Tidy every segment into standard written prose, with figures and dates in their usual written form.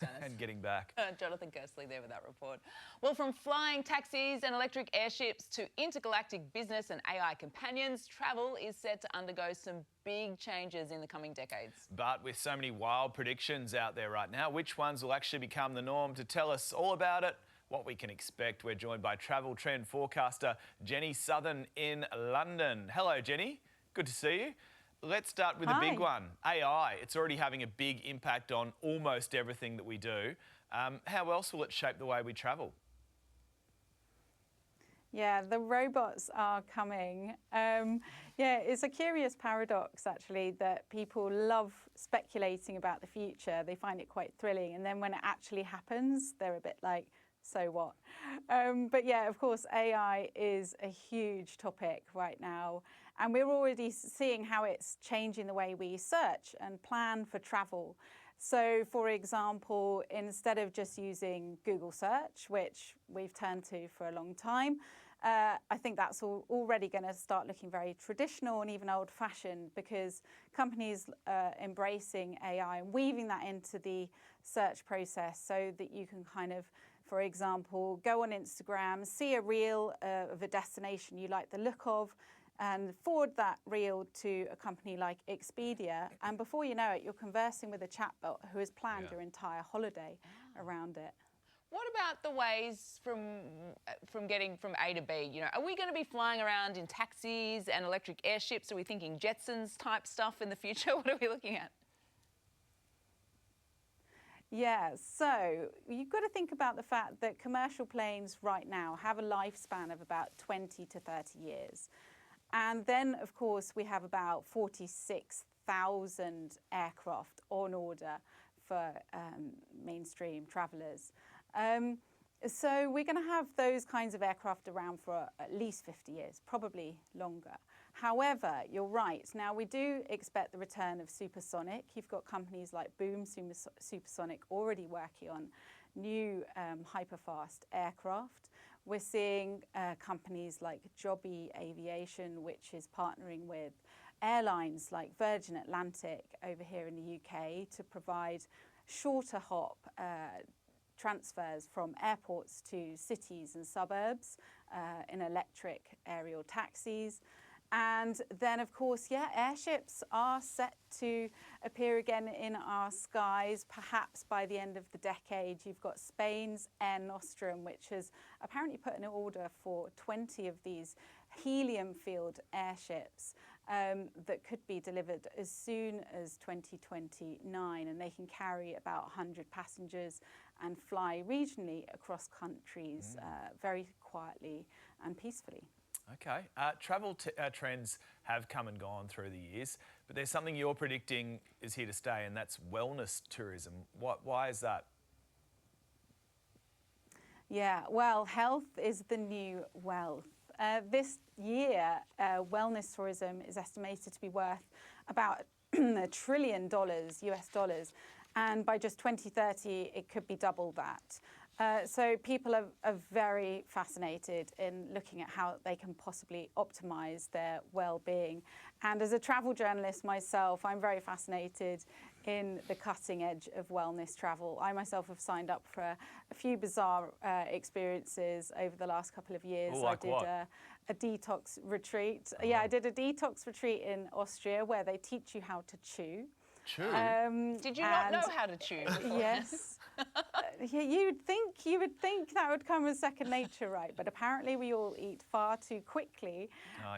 Dennis. And getting back. Jonathan Kersley there with that report. Well, from flying taxis and electric airships to intergalactic business and AI companions, travel is set to undergo some big changes in the coming decades. But with so many wild predictions out there right now, which ones will actually become the norm? To tell us all about it, what we can expect, we're joined by travel trend forecaster Jenny Southan in London. Hello, Jenny. Good to see you. Let's start with the big one, AI. It's already having a big impact on almost everything that we do. How else will it shape the way we travel? Yeah, the robots are coming. It's a curious paradox, actually, that people love speculating about the future. They find it quite thrilling. And then when it actually happens, they're a bit like, so what? But yeah, of course, AI is a huge topic right now. And we're already seeing how it's changing the way we search and plan for travel. So, for example, instead of just using Google search, which we've turned to for a long time, I think that's already going to start looking very traditional and even old-fashioned, because companies are embracing AI and weaving that into the search process so that you can kind of, for example, go on Instagram, see a reel of a destination you like the look of, and forward that reel to a company like Expedia. And before you know it, you're conversing with a chatbot who has planned your entire holiday around it. What about the ways from getting from A to B? You know, are we going to be flying around in taxis and electric airships? Are we thinking Jetsons type stuff in the future? What are we looking at? Yeah, so you've got to think about the fact that commercial planes right now have a lifespan of about 20 to 30 years. And then, of course, we have about 46,000 aircraft on order for mainstream travellers. So we're going to have those kinds of aircraft around for at least 50 years, probably longer. However, you're right. Now, we do expect the return of supersonic. You've got companies like Boom Supersonic already working on new hyperfast aircraft. We're seeing companies like Joby Aviation, which is partnering with airlines like Virgin Atlantic over here in the UK to provide shorter hop transfers from airports to cities and suburbs in electric aerial taxis. And then, of course, airships are set to appear again in our skies, perhaps by the end of the decade. You've got Spain's Air Nostrum, which has apparently put an order for 20 of these helium-fueled airships that could be delivered as soon as 2029. And they can carry about 100 passengers and fly regionally across countries very quietly and peacefully. Okay. Travel trends have come and gone through the years, but there's something you're predicting is here to stay, and that's wellness tourism. Why is that? Yeah, well, health is the new wealth. This year, wellness tourism is estimated to be worth about $1 trillion US dollars, and by just 2030, it could be double that. So people are very fascinated in looking at how they can possibly optimise their well-being. And as a travel journalist myself, I'm very fascinated in the cutting edge of wellness travel. I myself have signed up for a few bizarre experiences over the last couple of years. Ooh, like I did a detox retreat. Yeah, I did a detox retreat in Austria where they teach you how to chew. Chew? Did you not know how to chew before? Yes. You would think that would come as second nature, right? But apparently we all eat far too quickly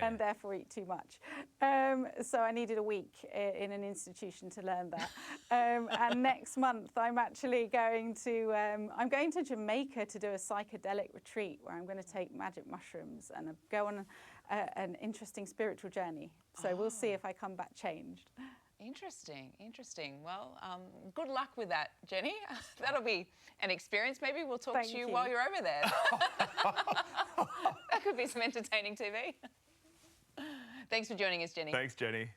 and therefore eat too much. So I needed a week in an institution to learn that. And next month I'm actually going to Jamaica to do a psychedelic retreat where I'm going to take magic mushrooms and go on an interesting spiritual journey. So we'll see if I come back changed. Interesting. Well, good luck with that, Jenny. That'll be an experience. Maybe we'll talk to you while you're over there. That could be some entertaining TV. Thanks for joining us, Jenny. Thanks, Jenny.